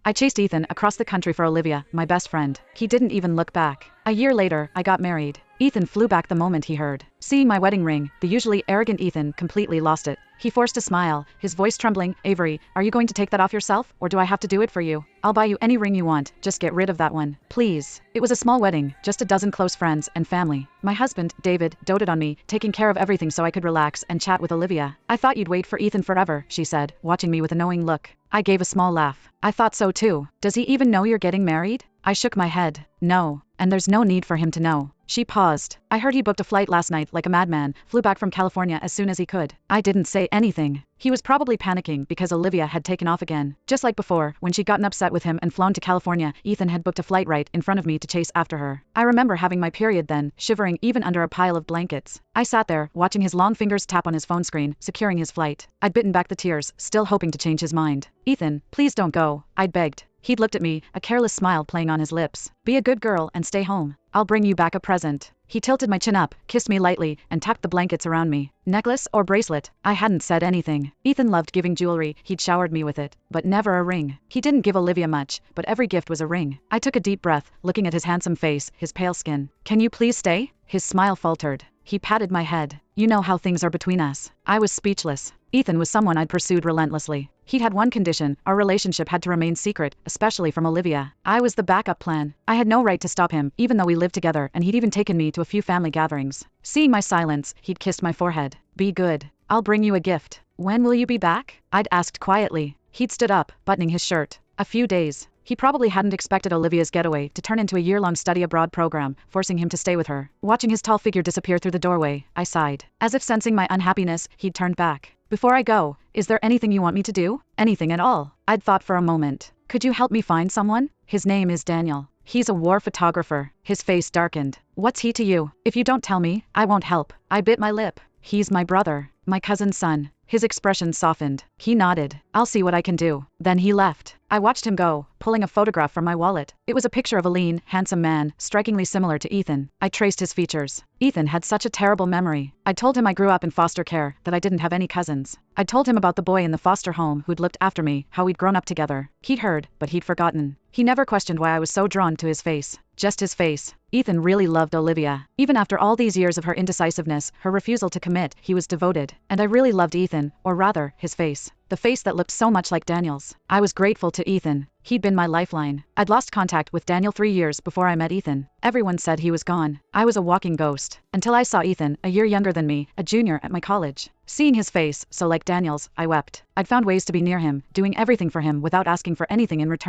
I chased Ethan across the country for Olivia, my best friend. He didn't even look back. A year later, I got married. Ethan flew back the moment he heard. Seeing my wedding ring, the usually arrogant Ethan completely lost it. He forced a smile, his voice trembling. Avery, are you going to take that off yourself, or do I have to do it for you? I'll buy you any ring you want, just get rid of that one, please. It was a small wedding, just a dozen close friends and family. My husband, David, doted on me, taking care of everything so I could relax and chat with Olivia. I thought you'd wait for Ethan forever, she said, watching me with a knowing look. I gave a small laugh. I thought so too. Does he even know you're getting married? I shook my head. No. And there's no need for him to know. She paused. I heard he booked a flight last night like a madman, flew back from California as soon as he could. I didn't say anything. He was probably panicking because Olivia had taken off again. Just like before, when she'd gotten upset with him and flown to California, Ethan had booked a flight right in front of me to chase after her. I remember having my period then, shivering even under a pile of blankets. I sat there, watching his long fingers tap on his phone screen, securing his flight. I'd bitten back the tears, still hoping to change his mind. Ethan, please don't go, I'd begged. He'd looked at me, a careless smile playing on his lips. Be a good girl and stay home. I'll bring you back a present. He tilted my chin up, kissed me lightly, and tapped the blankets around me. Necklace or bracelet? I hadn't said anything. Ethan loved giving jewelry, he'd showered me with it, but never a ring. He didn't give Olivia much, but every gift was a ring. I took a deep breath, looking at his handsome face, his pale skin. Can you please stay? His smile faltered. He patted my head. You know how things are between us. I was speechless. Ethan was someone I'd pursued relentlessly. He'd had one condition, our relationship had to remain secret, especially from Olivia. I was the backup plan. I had no right to stop him, even though we lived together and he'd even taken me to a few family gatherings. Seeing my silence, he'd kissed my forehead. Be good. I'll bring you a gift. When will you be back? I'd asked quietly. He'd stood up, buttoning his shirt. A few days. He probably hadn't expected Olivia's getaway to turn into a year-long study abroad program, forcing him to stay with her. Watching his tall figure disappear through the doorway, I sighed. As if sensing my unhappiness, he'd turned back. Before I go, is there anything you want me to do? Anything at all? I'd thought for a moment. Could you help me find someone? His name is Daniel. He's a war photographer. His face darkened. What's he to you? If you don't tell me, I won't help. I bit my lip. He's my brother. My cousin's son. His expression softened. He nodded. I'll see what I can do. Then he left. I watched him go, pulling a photograph from my wallet. It was a picture of a lean, handsome man, strikingly similar to Ethan. I traced his features. Ethan had such a terrible memory. I told him I grew up in foster care, that I didn't have any cousins. I told him about the boy in the foster home who'd looked after me, how we'd grown up together. He'd heard, but he'd forgotten. He never questioned why I was so drawn to his face. Just his face. Ethan really loved Olivia. Even after all these years of her indecisiveness, her refusal to commit, he was devoted. And I really loved Ethan, or rather, his face. The face that looked so much like Daniel's. I was grateful to Ethan. He'd been my lifeline. I'd lost contact with Daniel 3 years before I met Ethan. Everyone said he was gone. I was a walking ghost. Until I saw Ethan, a year younger than me, a junior at my college. Seeing his face, so like Daniel's, I wept. I'd found ways to be near him, doing everything for him without asking for anything in return.